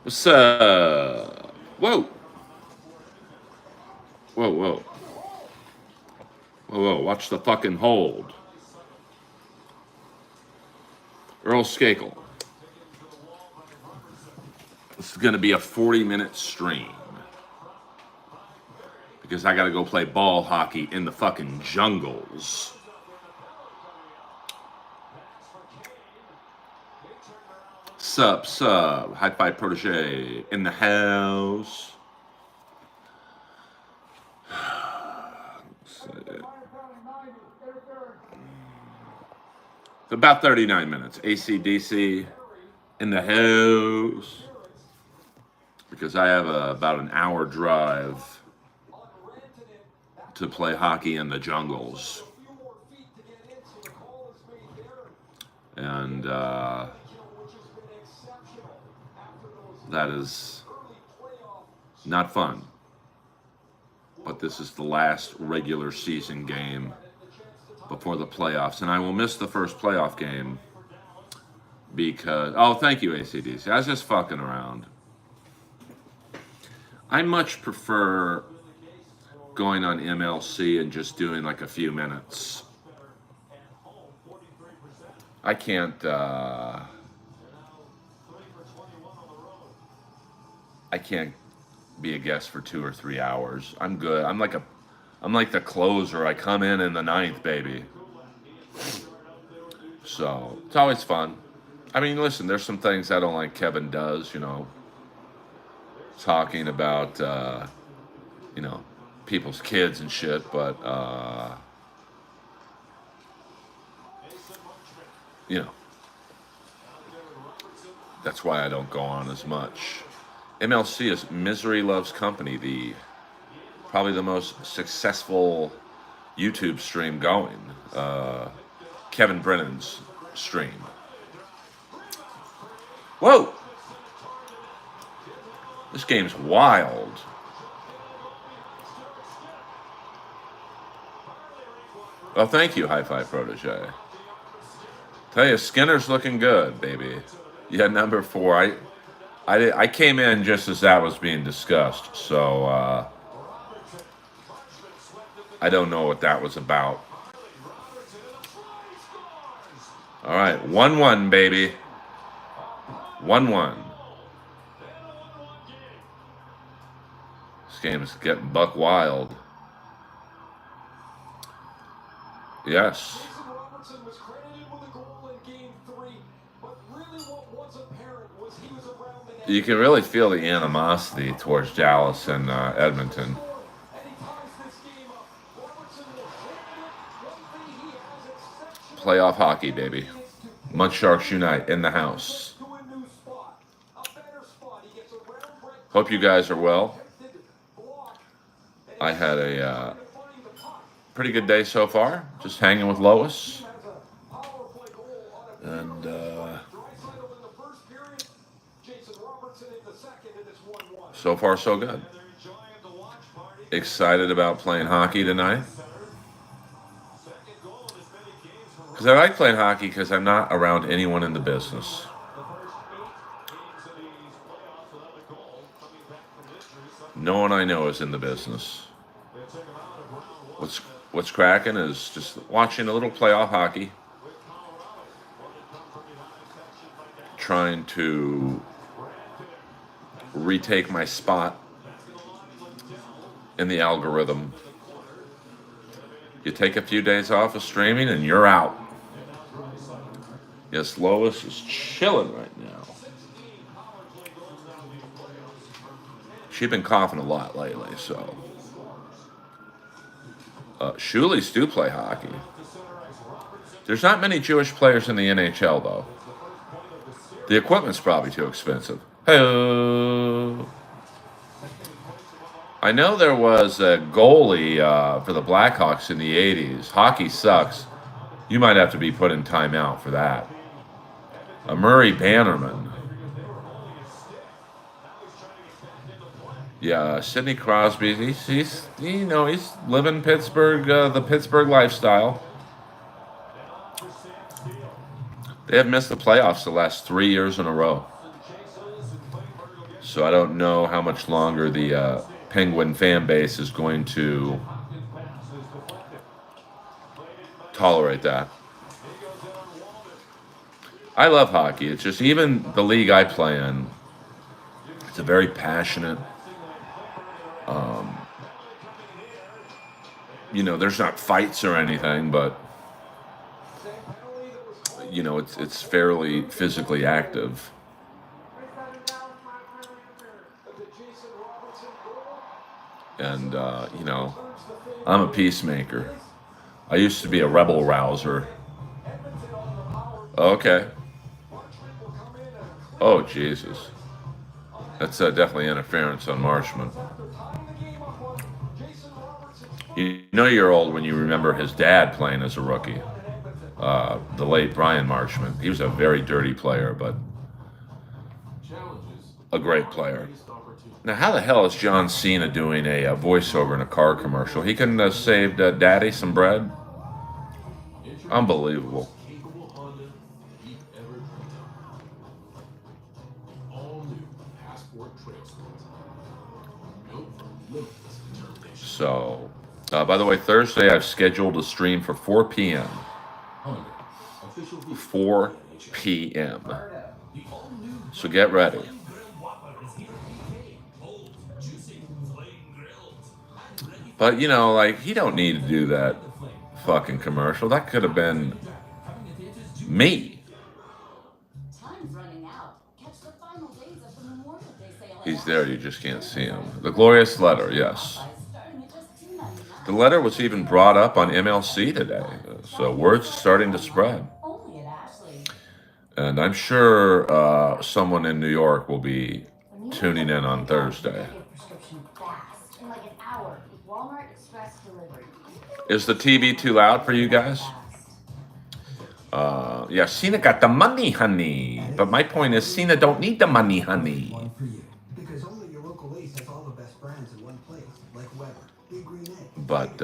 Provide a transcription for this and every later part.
What's up? Whoa. Whoa, whoa. Whoa, whoa. Watch the fucking hold. Earl Skakel. This is going to be a 40-minute stream because I got to go play ball hockey in the fucking jungles. Sup, High Five Protege in the house. About 39 minutes. ACDC in the house. Because I have about an hour drive to play hockey in the jungles. And that is not fun. But this is the last regular season game before the playoffs. And I will miss the first playoff game because... Oh, thank you, ACDC. I was just fucking around. I much prefer going on MLC and just doing like a few minutes. I can't... I can't be a guest for 2 or 3 hours. I'm good. I'm like the closer. I come in the ninth, baby. So it's always fun. I mean, listen, there's some things I don't like Kevin does, you know, talking about, you know, people's kids and shit, but, you know, that's why I don't go on as much. MLC is Misery Loves Company, probably the most successful YouTube stream going. Kevin Brennan's stream. Whoa! This game's wild. Well, thank you, High Five Protege. Tell you, Skinner's looking good, baby. Yeah, number 4. I came in just as that was being discussed, so I don't know what that was about. All right, 1-1, baby. 1-1. This game is getting buck wild. Yes. You can really feel the animosity towards Dallas and Edmonton. Playoff hockey, baby. Munchsharks Unite in the house. Hope you guys are well. I had a pretty good day so far. Just hanging with Lois. And so far, so good. Excited about playing hockey tonight. Because I like playing hockey because I'm not around anyone in the business. No one I know is in the business. What's cracking is just watching a little playoff hockey. Trying to retake my spot in the algorithm. You take a few days off of streaming and you're out. Yes, Lois is chilling right now. She's been coughing a lot lately, so. Shulies do play hockey. There's not many Jewish players in the NHL, though. The equipment's probably too expensive. Hey-o. I know there was a goalie for the Blackhawks in the 80s. Hockey sucks. You might have to be put in timeout for that. Murray Bannerman. Yeah, Sidney Crosby. He's living Pittsburgh, the Pittsburgh lifestyle. They have missed the playoffs the last 3 years in a row. So I don't know how much longer the Penguin fan base is going to tolerate that. I love hockey. It's just even the league I play in. It's a very passionate. Um, there's not fights or anything, but it's fairly physically active. And I'm a peacemaker. I used to be a rebel rouser. Okay. Oh Jesus, that's definitely interference on Marshman. You know you're old when you remember his dad playing as a rookie, the late Brian Marshman. He was a very dirty player, but a great player. Now, how the hell is John Cena doing a voiceover in a car commercial? He couldn't have saved Daddy some bread? Unbelievable. So, by the way, Thursday I've scheduled a stream for 4 p.m. 4 p.m. So get ready. But he don't need to do that fucking commercial. That could have been me. He's there, you just can't see him. The glorious letter, yes. The letter was even brought up on MLC today, so word's starting to spread. And I'm sure someone in New York will be tuning in on Thursday. Is the TV too loud for you guys? Yeah, Cena got the money, honey. But my point is, Cena don't need the money, honey. But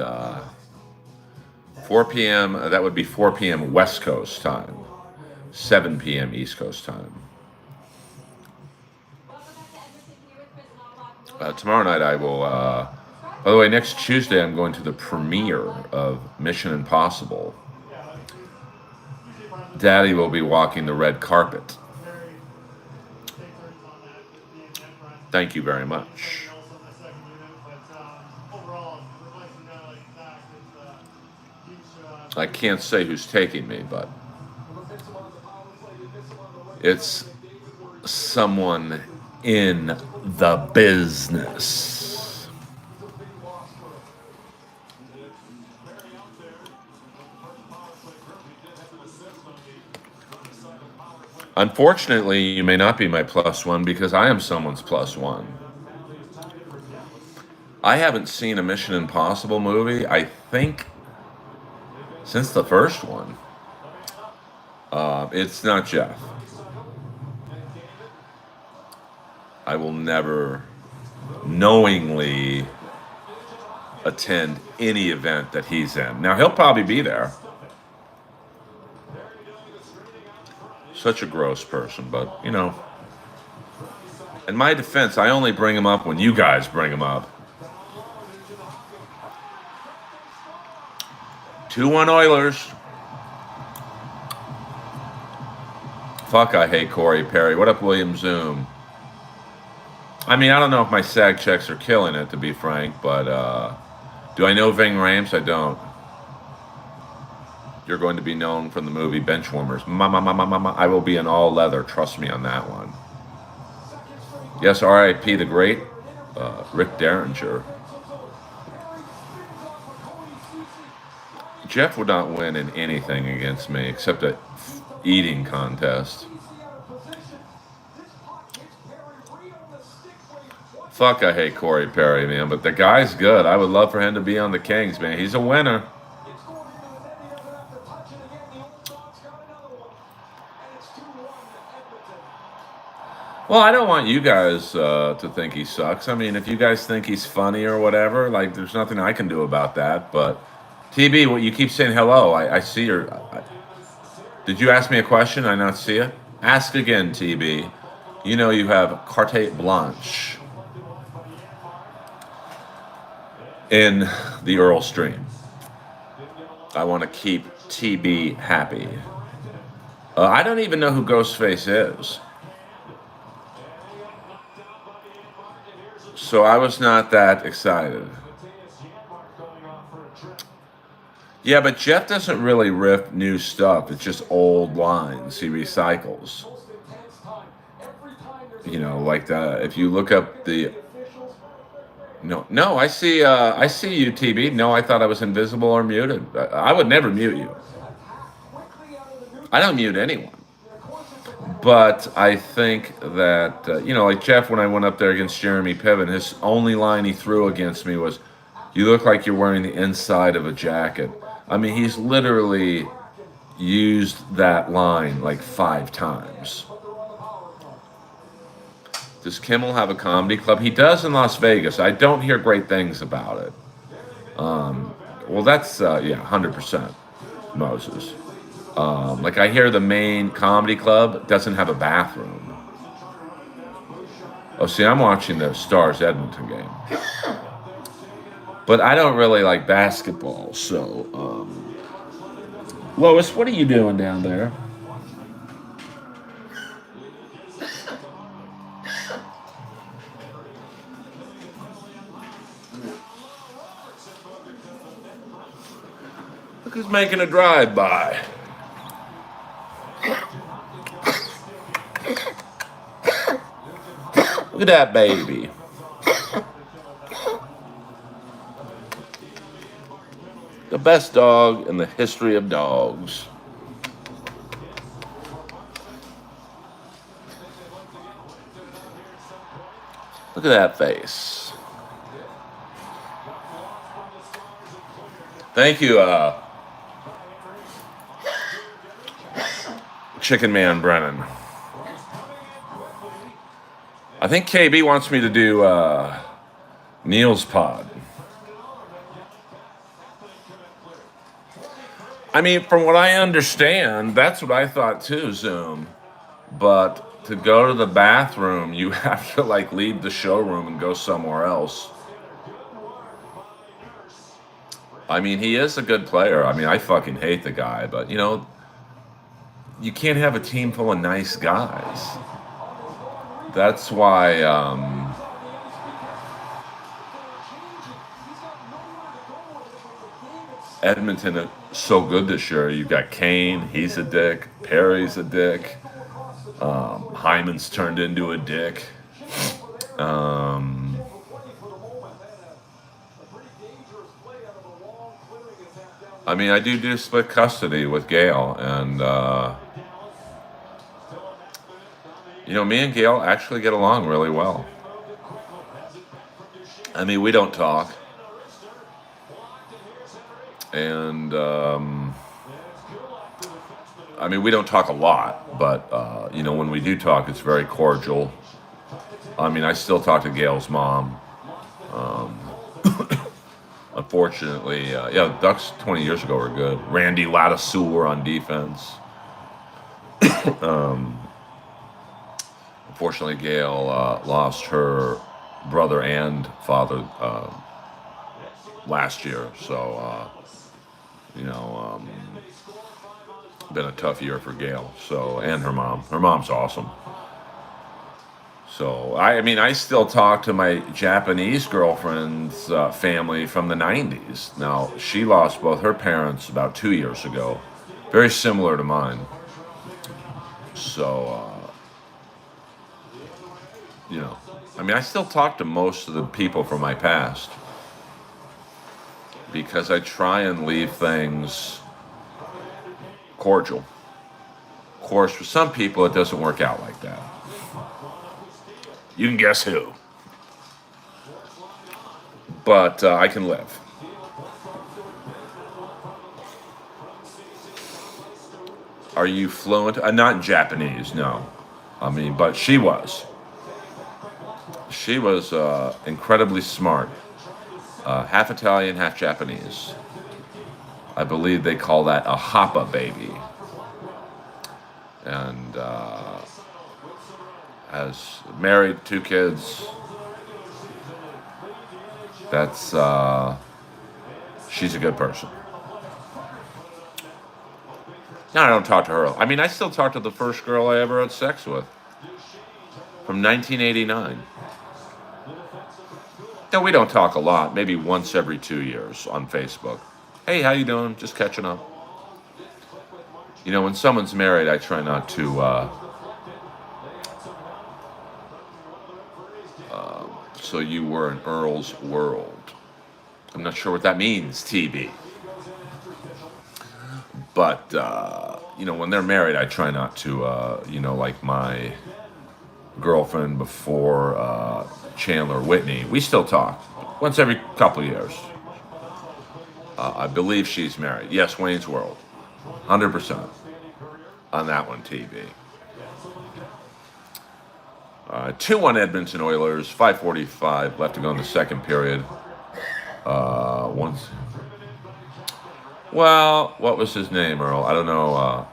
4 p.m., that would be 4 p.m. West Coast time, 7 p.m. East Coast time. Tomorrow night I will, by the way, next Tuesday I'm going to the premiere of Mission Impossible. Daddy will be walking the red carpet. Thank you very much. I can't say who's taking me, but it's someone in the business. Unfortunately, you may not be my plus one because I am someone's plus one. I haven't seen a Mission Impossible movie, I think, since the first one. It's not Jeff. I will never knowingly attend any event that he's in. Now, he'll probably be there. Such a gross person, but, in my defense, I only bring him up when you guys bring him up. 2-1 Oilers. Fuck, I hate Corey Perry. What up, William Zoom? I mean, I don't know if my SAG checks are killing it, to be frank, but do I know Ving Rhames? I don't. You're going to be known from the movie Benchwarmers. I will be in all leather. Trust me on that one. Yes, R.I.P. the great Rick Derringer. Jeff would not win in anything against me except a eating contest. Fuck, I hate Corey Perry, man, but the guy's good. I would love for him to be on the Kings, man. He's a winner. Well, I don't want you guys to think he sucks. I mean, if you guys think he's funny or whatever, like, there's nothing I can do about that. But, TB, what you keep saying hello. I see your... Did you ask me a question? I not see it? Ask again, TB. You know, you have carte blanche in the Earl stream. I want to keep TB happy. I don't even know who Ghostface is. So I was not that excited. Yeah, but Jeff doesn't really riff new stuff. It's just old lines he recycles. You know, like if you look up the no, I see you, TB. No, I thought I was invisible or muted. I would never mute you. I don't mute anyone. But I think that, like Jeff, when I went up there against Jeremy Piven, his only line he threw against me was, "You look like you're wearing the inside of a jacket." I mean, he's literally used that line like 5 times. Does Kimmel have a comedy club? He does in Las Vegas. I don't hear great things about it. Well, that's, 100% Moses. Like I hear the main comedy club doesn't have a bathroom. Oh, see, I'm watching the Stars Edmonton game. But I don't really like basketball, so Lois, what are you doing down there? Look who's making a drive-by. Look at that baby. The best dog in the history of dogs. Look at that face. Thank you, Chicken Man Brennan. I think KB wants me to do Neil's pod. I mean, from what I understand, that's what I thought too, Zoom. But to go to the bathroom, you have to like leave the showroom and go somewhere else. I mean, he is a good player. I mean, I fucking hate the guy, but you can't have a team full of nice guys. That's why Edmonton is so good this year. You've got Kane, he's a dick. Perry's a dick. Hyman's turned into a dick. I mean, I do split custody with Gail, and me and Gail actually get along really well. I mean, we don't talk, and I mean, we don't talk a lot, but when we do talk, it's very cordial. I mean, I still talk to Gail's mom. Unfortunately, the Ducks 20 years ago were good. Randy Lattisour on defense. Unfortunately, Gail lost her brother and father last year. So, been a tough year for Gail. So, and her mom. Her mom's awesome. So, I still talk to my Japanese girlfriend's family from the 90s. Now, she lost both her parents about 2 years ago. Very similar to mine. So, I still talk to most of the people from my past. Because I try and leave things cordial. Of course, for some people, it doesn't work out like that. You can guess who. But I can live. Are you fluent? Not in Japanese, no. But she was. She was incredibly smart. Half Italian, half Japanese. I believe they call that a hoppa baby. And has married, 2 kids. That's she's a good person. Now I don't talk to her. I mean, I still talk to the first girl I ever had sex with from 1989. No, we don't talk a lot. Maybe once every 2 years on Facebook. Hey, how you doing? Just catching up. You know, when someone's married, I try not to. So you were in Earl's world. I'm not sure what that means, TB. But you know, when they're married, I try not to. You know, like my girlfriend before Chandler Whitney, we still talk once every couple of years. I believe she's married. Yes, Wayne's World, 100% on that one. TV. 2-1 Edmonton Oilers. 5:45 left to go in the second period. Once. Well, what was his name, Earl? I don't know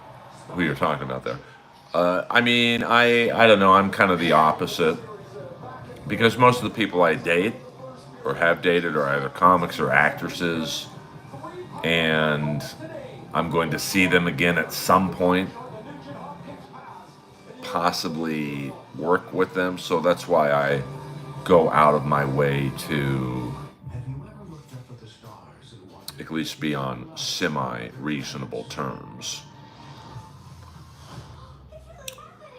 who you're talking about there. I mean, I don't know. I'm kind of the opposite because most of the people I date or have dated are either comics or actresses, and I'm going to see them again at some point, possibly work with them. So that's why I go out of my way to at least be on semi-reasonable terms.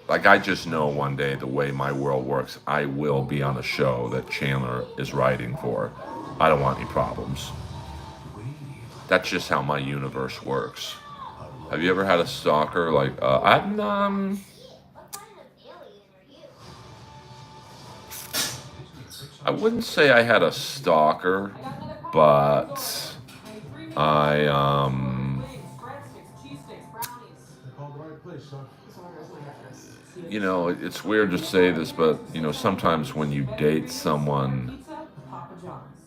Like, I just know one day the way my world works, I will be on a show that Chandler is writing for. I don't want any problems. That's just how my universe works. Have you ever had a stalker? Like, I wouldn't say I had a stalker, but you know, it's weird to say this, but, you know, sometimes when you date someone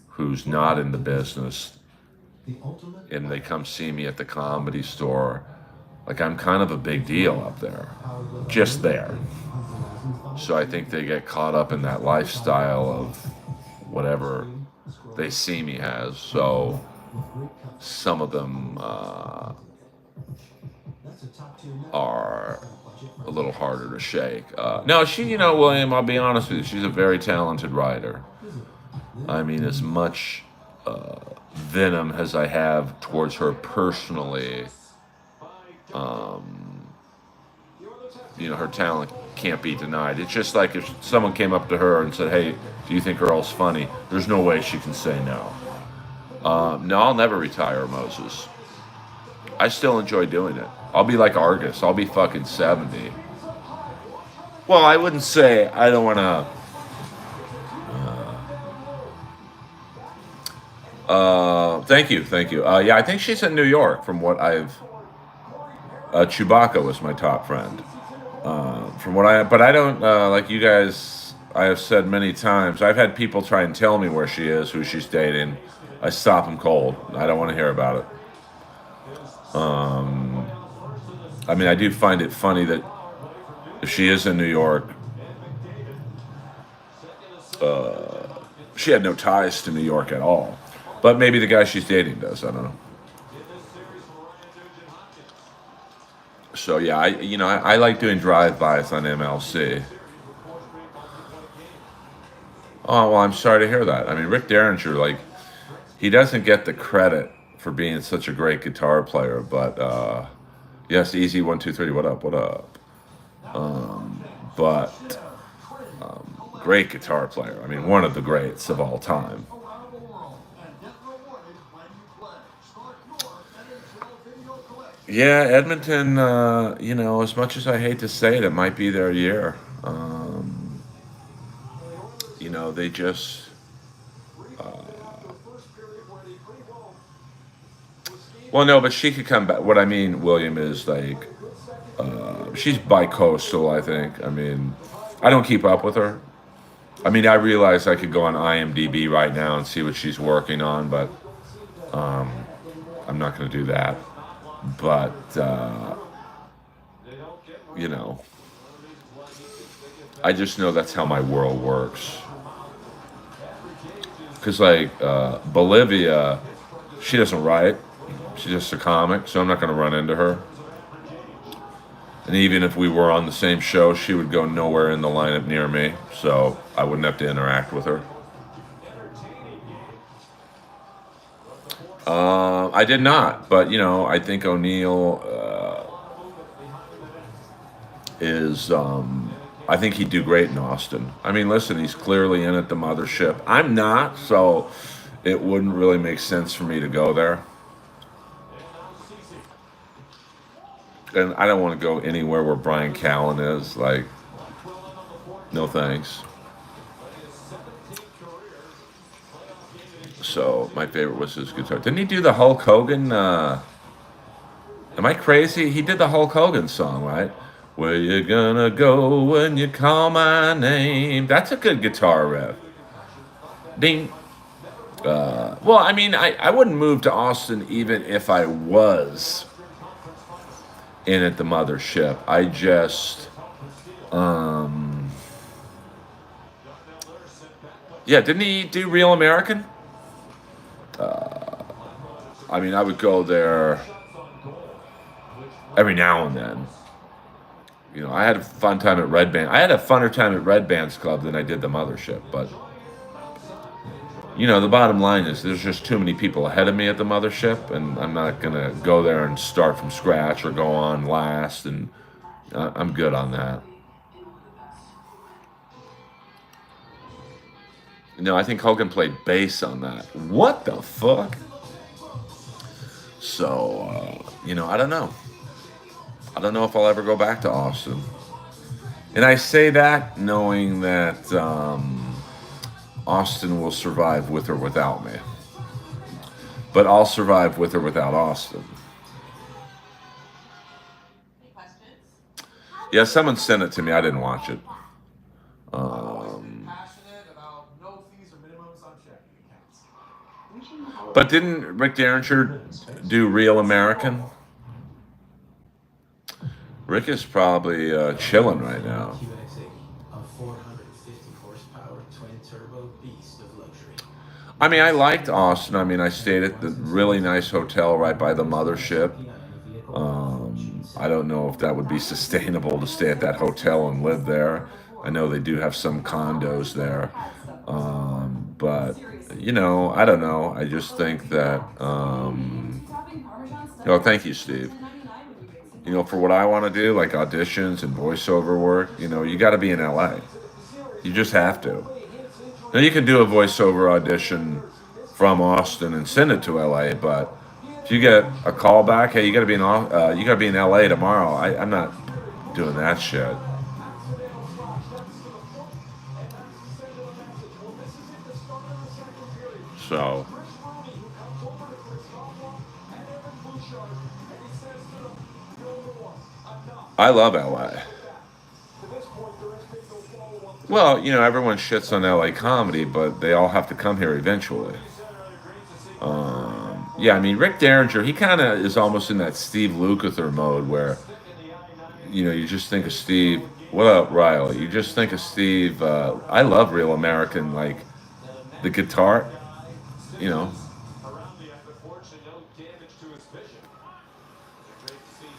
who's not in the business and they come see me at the Comedy Store, like, I'm kind of a big deal up there, just there. So I think they get caught up in that lifestyle of whatever they see me as. So some of them are a little harder to shake. No, she, you know, William, I'll be honest with you, she's a very talented writer. I mean, as much venom as I have towards her personally, you know, her talent can't be denied. It's just like if someone came up to her and said, hey, do you think Earl's funny? There's no way she can say no. No, I'll never retire, Moses. I still enjoy doing it. I'll be like Argus. I'll be fucking 70. Well, I wouldn't say I don't want to. Thank you. Yeah, I think she's in New York from what I've. Chewbacca was my top friend. But I don't, like you guys, I have said many times, I've had people try and tell me where she is, who she's dating. I stop them cold. I don't want to hear about it. I mean, I do find it funny that if she is in New York, she had no ties to New York at all. But maybe the guy she's dating does. I don't know. So yeah, I like doing drive-bys on MLC. Oh well, I'm sorry to hear that. I mean, Rick Derringer, like, he doesn't get the credit for being such a great guitar player, but yes, Easy 1 2 3. What up? But great guitar player. I mean, one of the greats of all time. Yeah, Edmonton, you know, as much as I hate to say it, it might be their year. You know, they just. Well, no, but she could come back. What I mean, William, is like. She's bi-coastal, I think. I mean, I don't keep up with her. I mean, I realize I could go on IMDb right now and see what she's working on, but I'm not going to do that. But, you know, I just know that's how my world works. Because, like, Bolivia, she doesn't write. She's just a comic, so I'm not going to run into her. And even if we were on the same show, she would go nowhere in the lineup near me, so I wouldn't have to interact with her. I did not, but I think O'Neill is. I think he'd do great in Austin. I mean, listen, he's clearly in at the mothership. I'm not, so it wouldn't really make sense for me to go there. And I don't want to go anywhere where Brian Callen is. Like, no thanks. So my favorite was his guitar. Didn't he do the Hulk Hogan? Am I crazy? He did the Hulk Hogan song, right? Where you gonna go when you call my name? That's a good guitar riff. Ding. Well, I mean, I wouldn't move to Austin even if I was in at the mothership. I just, yeah, didn't he do Real American? I mean, I would go there every now and then. I had a fun time at Red Band. I had a funner time at Red Band's Club than I did the mothership, but the bottom line is there's just too many people ahead of me at the mothership, and I'm not going to go there and start from scratch or go on last, and I'm good on that. I think Hogan played bass on that. What the fuck? So, I don't know. I don't know if I'll ever go back to Austin. And I say that knowing that Austin will survive with or without me. But I'll survive with or without Austin. Yeah, someone sent it to me. I didn't watch it. But didn't Rick Derringer do Real American? Rick is probably chilling right now. I mean, I liked Austin. I mean, I stayed at the really nice hotel right by the mothership. I don't know if that would be sustainable to stay at that hotel and live there. I know they do have some condos there. But, I don't know. I just think that, thank you, Steve. For what I want to do, like auditions and voiceover work, you got to be in LA. You just have to. Now, you can do a voiceover audition from Austin and send it to LA, but if you get a call back, hey, you got to be in LA tomorrow. I'm not doing that shit. So, I love LA. Well, everyone shits on LA comedy, but they all have to come here eventually. Yeah, I mean, Rick Derringer, he kind of is almost in that Steve Lukather mode where, you just think of Steve. What up, Riley? You just think of Steve. I love Real American, like the guitar, you know.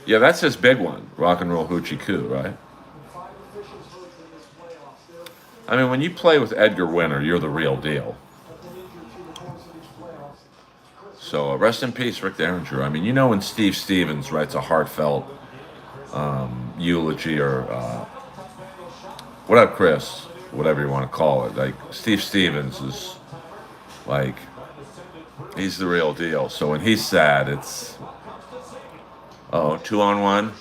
Yeah, that's his big one, Rock and Roll Hoochie Coo, right? I mean, when you play with Edgar Winter, you're the real deal. So rest in peace, Rick Derringer. I mean, when Steve Stevens writes a heartfelt eulogy or what up, Chris? Whatever you want to call it. Like, Steve Stevens is like, he's the real deal. So when he's sad, it's, 2-on-1.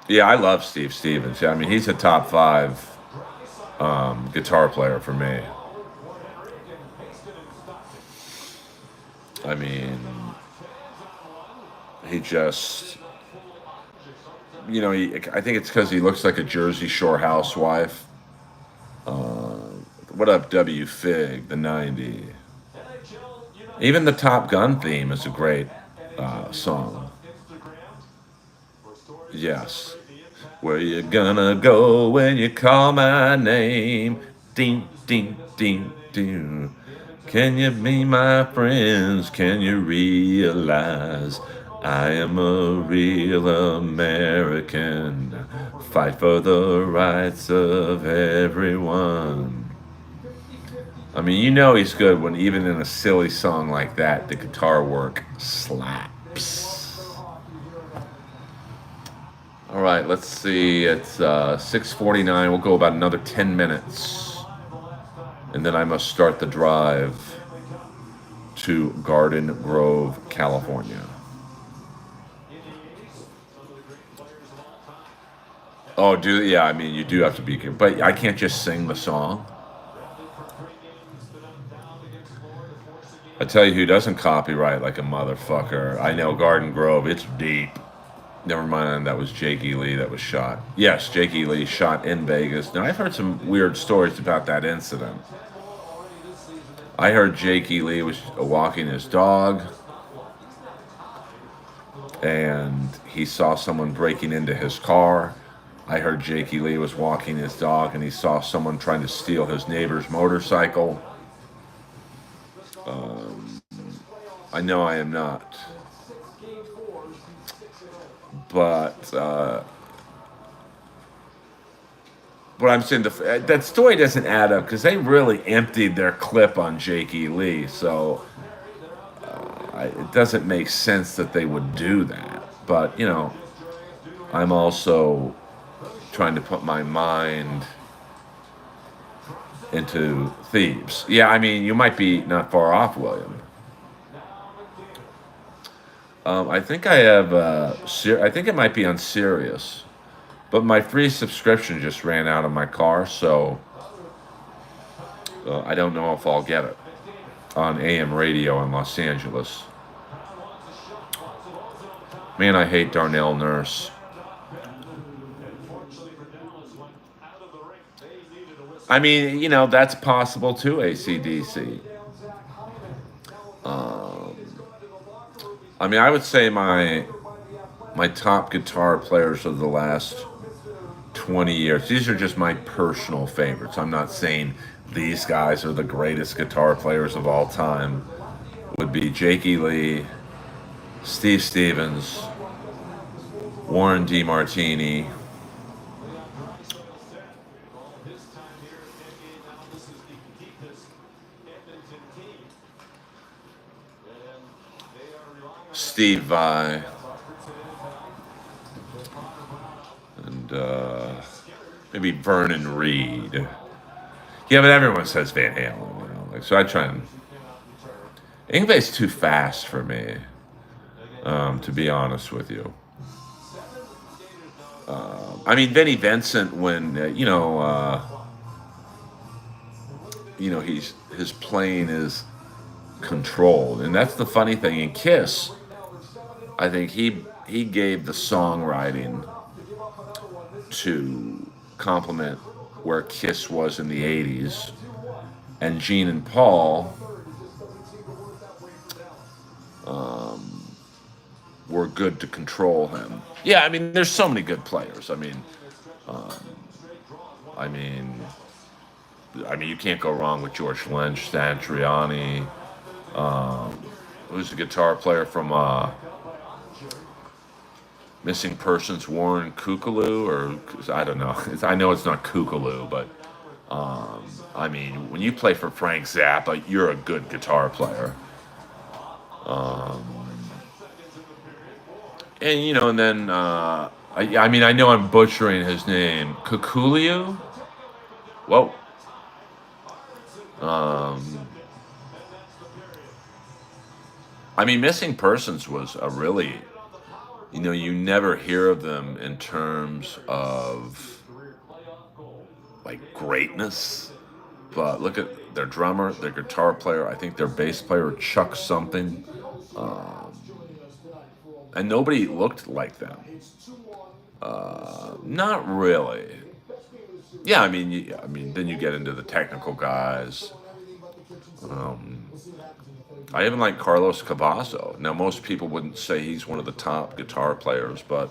Yeah, I love Steve Stevens. Yeah, I mean, he's a top 5 guitar player for me. I mean, he just, I think it's because he looks like a Jersey Shore housewife. What up, W Fig, the 90. Even the Top Gun theme is a great song. Yes. Where you gonna go when you call my name? Ding, ding, ding, ding. Can you be my friends? Can you realize I am a real American? Fight for the rights of everyone. I mean, you know he's good when even in a silly song like that, the guitar work slaps. All right, let's see. It's 6:49. We'll go about another 10 minutes, and then I must start the drive to Garden Grove, California. Oh, yeah. I mean, you do have to be, but I can't just sing the song. I tell you who doesn't copyright like a motherfucker. I know Garden Grove. It's deep. Never mind, that was Jake E. Lee that was shot. Yes, Jake E. Lee shot in Vegas. Now, I've heard some weird stories about that incident. I heard Jake E. Lee was walking his dog, and he saw someone breaking into his car. I heard Jake E. Lee was walking his dog, and he saw someone trying to steal his neighbor's motorcycle. I know I am not. But I'm saying, that story doesn't add up because they really emptied their clip on Jake E. Lee. So it doesn't make sense that they would do that. But, I'm also trying to put my mind into thieves. Yeah, I mean, you might be not far off, William. I think I have. I think it might be on Sirius, but my free subscription just ran out of my car, so I don't know if I'll get it on AM radio in Los Angeles. Man, I hate Darnell Nurse. I mean, that's possible too, AC/DC. I mean, I would say my top guitar players of the last 20 years. These are just my personal favorites. I'm not saying these guys are the greatest guitar players of all time. Would be Jake E. Lee, Steve Stevens, Warren DeMartini, Steve Vai, and maybe Vernon Reid. Yeah, but everyone says Van Halen. So I try and. Ingve's too fast for me, to be honest with you. I mean, Vinnie Vincent, when his playing is controlled, and that's the funny thing. In Kiss, I think he gave the songwriting to complement where Kiss was in the '80s, and Gene and Paul were good to control him. Yeah, I mean, there's so many good players. I mean, you can't go wrong with George Lynch, Satriani. Who's the guitar player from Missing Persons? Warren Kukulu, or I don't know. I know it's not Kukulu, but I mean, when you play for Frank Zappa, you're a good guitar player. And then I mean, I know I'm butchering his name. Kukuliu? Whoa. I mean, Missing Persons was a really, you never hear of them in terms of like greatness, but look at their drummer, their guitar player. I think their bass player, Chuck something, and nobody looked like them. Not really. Yeah, I mean, then you get into the technical guys. I even like Carlos Cavasso. Now, most people wouldn't say he's one of the top guitar players, but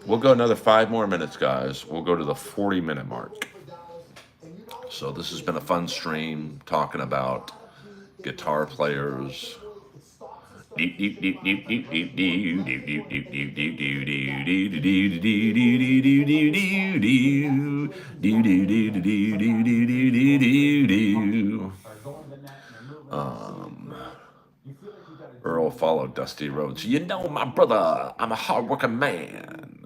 We'll go another 5 more minutes, guys. We'll go to the 40-minute mark. So this has been a fun stream talking about guitar players. Earl followed Dusty Rhodes. You know, my brother, I'm a hardworking man.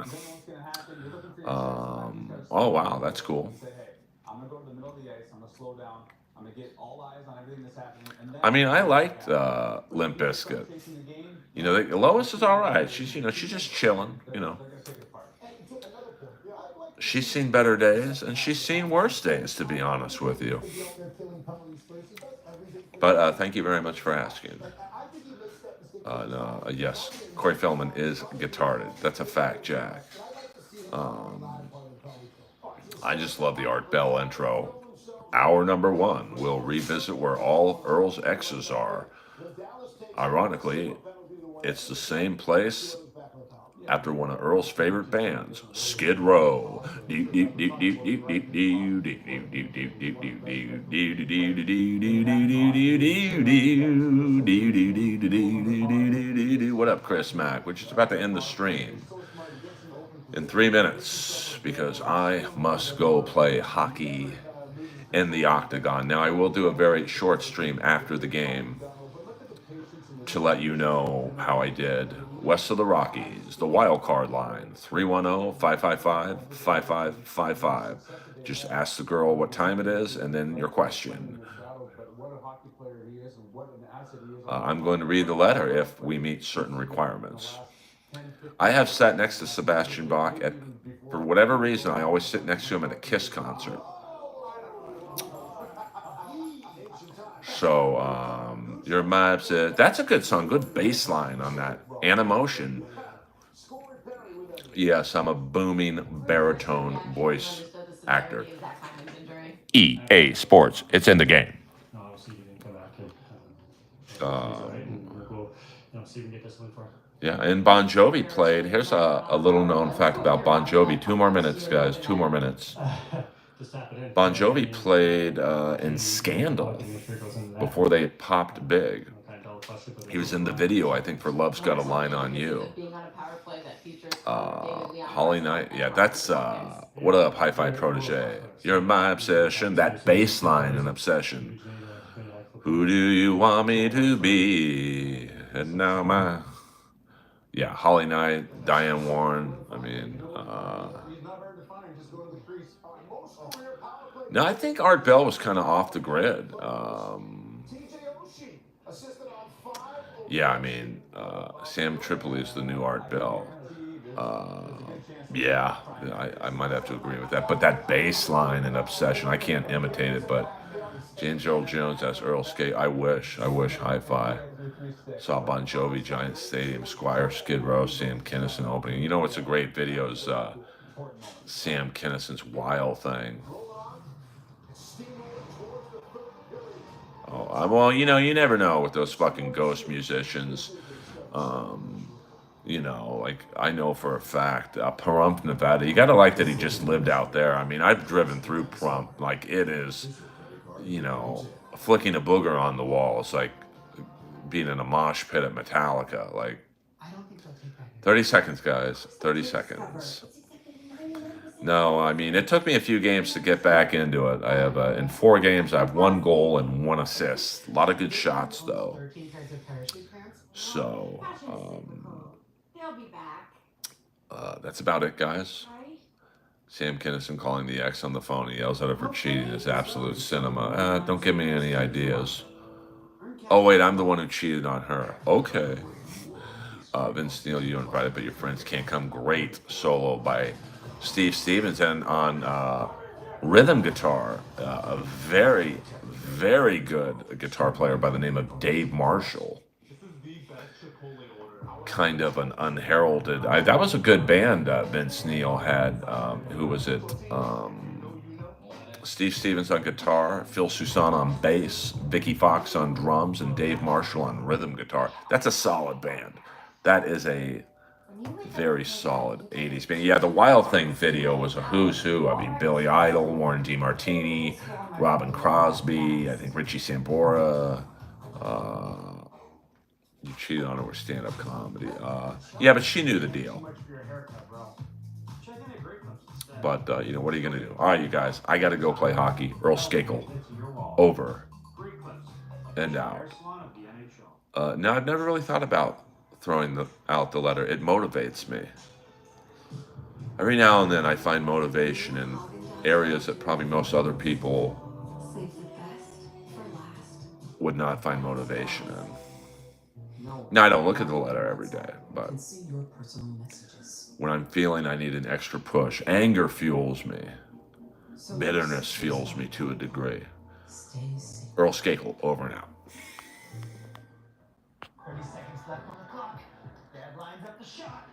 Oh, wow, that's cool. I mean, I liked Limp Bizkit. You know, Lois is all right. She's just chilling. She's seen better days, and she's seen worse days, to be honest with you. But thank you very much for asking. No, yes, Corey Feldman is guitared. That's a fact, Jack. I just love the Art Bell intro. Hour number 1, we'll revisit where all Earl's exes are. Ironically, it's the same place after one of Earl's favorite bands, Skid Row. What up, Chris Mack? We're just about to end the stream in 3 minutes because I must go play hockey in the Octagon. Now, I will do a very short stream after the game to let you know how I did. West of the Rockies, the wild card line, 310-555-5555. Just ask the girl what time it is and then your question. I'm going to read the letter if we meet certain requirements. I have sat next to Sebastian Bach for whatever reason, I always sit next to him at a Kiss concert. So, your map said, that's a good song, good bass line on that. Animotion. Yes, I'm a booming baritone voice actor. EA Sports, it's in the game. Yeah, and Bon Jovi played. Here's a little known fact about Bon Jovi. 2 more minutes, guys, 2 more minutes. Bon Jovi played in Scandal before they popped big. He was in the video, I think, for Love's Got a Line on You. Holly Knight, yeah, that's what up, Hi-Fi Protege. You're my obsession, that bass line and obsession. Who do you want me to be? And now yeah, Holly Knight, Diane Warren. I mean, no, I think Art Bell was kind of off the grid. Yeah, I mean, Sam Tripoli is the new Art Bell. Yeah, I might have to agree with that. But that bass line and obsession, I can't imitate it. But James Earl Jones, that's Earl Skakel. I wish Hi-Fi. Saw Bon Jovi, Giant Stadium, Squire, Skid Row, Sam Kinison opening. You know what's a great video is Sam Kinison's Wild Thing. Oh, well, you never know with those fucking ghost musicians. Like I know for a fact, Pahrump, Nevada. You got to like that he just lived out there. I mean, I've driven through Pahrump. Like it is, flicking a booger on the wall. It's like being in a mosh pit at Metallica. Like 30 seconds, guys. 30 seconds. No, I mean, it took me a few games to get back into it. I have, in 4 games, I have 1 goal and 1 assist. A lot of good shots, though. So, that's about it, guys. Sam Kinison calling the ex on the phone. He yells at her for cheating. It's absolute cinema. Don't give me any ideas. Oh, wait, I'm the one who cheated on her. Okay. Vince Neil, you invited, but your friends can't come. Great solo by Steve Stevens, and on rhythm guitar, a very, very good guitar player by the name of Dave Marshall. Kind of an unheralded. That was a good band Vince Neil had. Who was it? Steve Stevens on guitar, Phil Soussan on bass, Vicky Fox on drums, and Dave Marshall on rhythm guitar. That's a solid band. That is a Very solid 80s band. Yeah, the Wild Thing video was a who's who. I mean, Billy Idol, Warren DeMartini, Robin Crosby, I think Richie Sambora. You cheated on her with stand-up comedy. Yeah, but she knew the deal. But, what are you going to do? All right, you guys, I got to go play hockey. Earl Skakel, over and out. No, I've never really thought about throwing out the letter. It motivates me. Every now and then I find motivation in areas that probably most other people would not find motivation in. Now, I don't look at the letter every day, but when I'm feeling I need an extra push, anger fuels me. Bitterness fuels me to a degree. Earl Skakel, over and out. 30 seconds left on the clock. Dad lines up the shot.